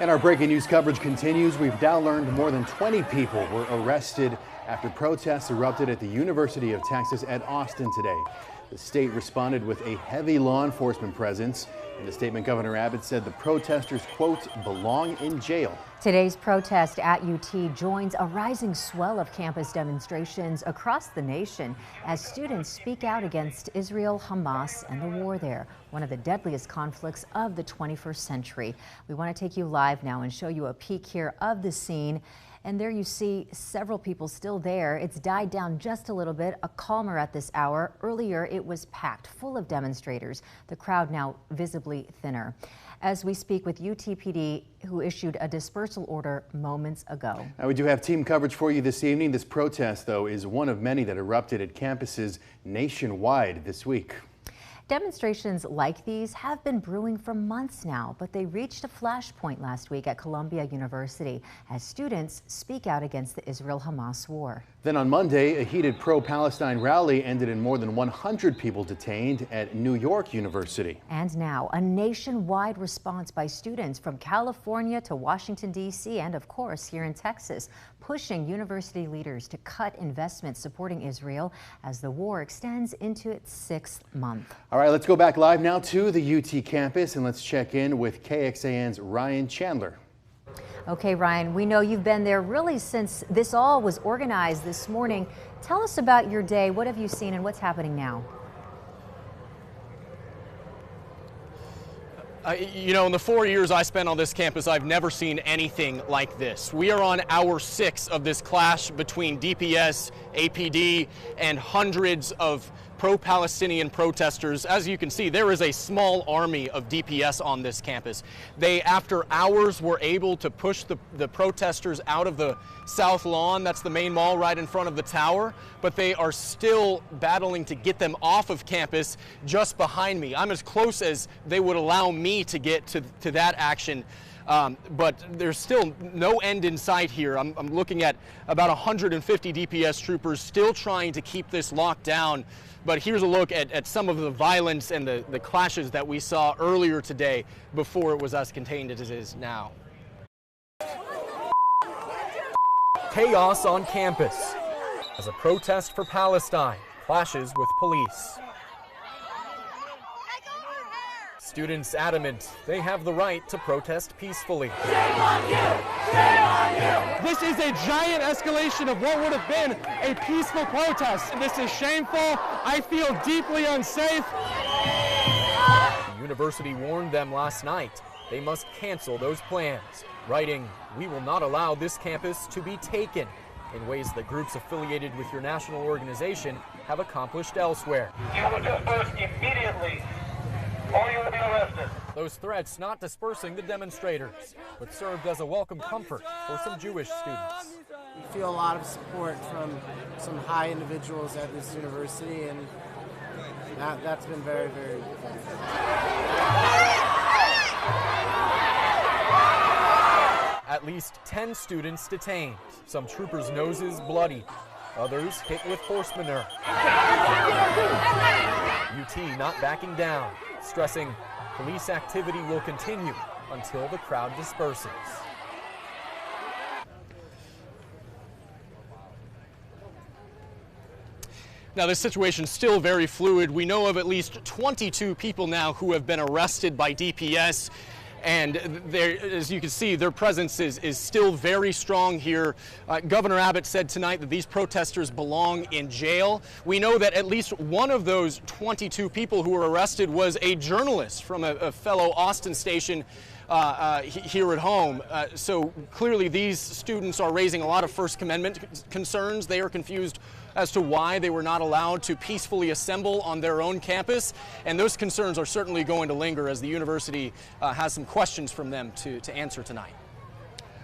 And our breaking news coverage continues. We've now learned more than 20 people were arrested after protests erupted at the University of Texas at Austin today. The state responded with a heavy law enforcement presence. In a statement, Governor Abbott said the protesters, quote, belong in jail. Today's protest at UT joins a rising swell of campus demonstrations across the nation as students speak out against Israel, Hamas, and the war there, one of the deadliest conflicts of the 21st century. We want to take you live now and show you a peek here of the scene. And there you see several people still there. It's died down just a little bit, calmer at this hour. Earlier, it was packed, full of demonstrators. The crowd now visibly thinner. As we speak with UTPD, who issued a dispersal order moments ago. Now, we do have team coverage for you this evening. This protest, though, is one of many that erupted at campuses nationwide this week. Demonstrations like these have been brewing for months now, but they reached a flashpoint last week at Columbia University as students speak out against the Israel-Hamas war. Then on Monday, a heated pro-Palestine rally ended in more than 100 people detained at New York University. And now a nationwide response by students from California to Washington, D.C. and of course here in Texas, pushing university leaders to cut investments supporting Israel as the war extends into its 6th month. All right, let's go back live now to the UT campus and let's check in with KXAN's Ryan Chandler. Okay, Ryan, we know you've been there really since this all was organized this morning. Tell us about your day. What have you seen and what's happening now? You know, in the 4 years I spent on this campus, I've never seen anything like this. We are on hour 6 of this clash between DPS, APD, and hundreds of pro-Palestinian protesters. As you can see, there is a small army of DPS on this campus. They, after hours, were able to push the protesters out of the South Lawn. That's the main mall right in front of the tower. But they are still battling to get them off of campus just behind me. I'm as close as they would allow me to get to that action. But there's still no end in sight here. I'm looking at about 150 DPS troopers still trying to keep this locked down. But here's a look at some of the violence and the clashes that we saw earlier today before it was as contained as it is now. Chaos on campus as a protest for Palestine clashes with police. Students adamant they have the right to protest peacefully. Shame on you! Shame on you! This is a giant escalation of what would have been a peaceful protest. This is shameful. I feel deeply unsafe. The university warned them last night they must cancel those plans, writing, "We will not allow this campus to be taken," in ways that groups affiliated with your national organization have accomplished elsewhere. You will disperse immediately, or you will be arrested. Those threats not dispersing the demonstrators, but served as a welcome comfort for some Jewish students. We feel a lot of support from some high individuals at this university, and that's been very, very good. At least 10 students detained, some troopers' noses bloody, others hit with horse manure. UT not backing down, stressing police activity will continue until the crowd disperses. Now, this situation is still very fluid. We know of at least 22 people now who have been arrested by DPS. And as you can see, their presence is still very strong here. Governor Abbott said tonight that these protesters belong in jail. We know that at least one of those 22 people who were arrested was a journalist from a fellow Austin station here at home. So clearly these students are raising a lot of First Amendment concerns. They are confused as to why they were not allowed to peacefully assemble on their own campus. And those concerns are certainly going to linger as the university has some questions from them to answer tonight.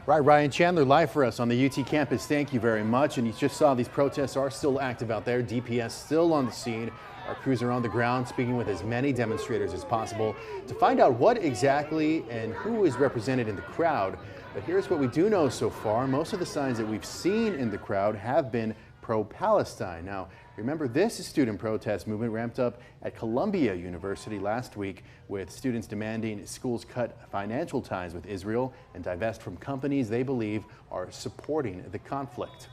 Right, Ryan Chandler live for us on the UT campus. Thank you very much. And you just saw these protests are still active out there. DPS still on the scene. Our crews are on the ground speaking with as many demonstrators as possible to find out what exactly and who is represented in the crowd. But here's what we do know so far. Most of the signs that we've seen in the crowd have been Pro-Palestine. Now, remember, this student protest movement ramped up at Columbia University last week, with students demanding schools cut financial ties with Israel and divest from companies they believe are supporting the conflict.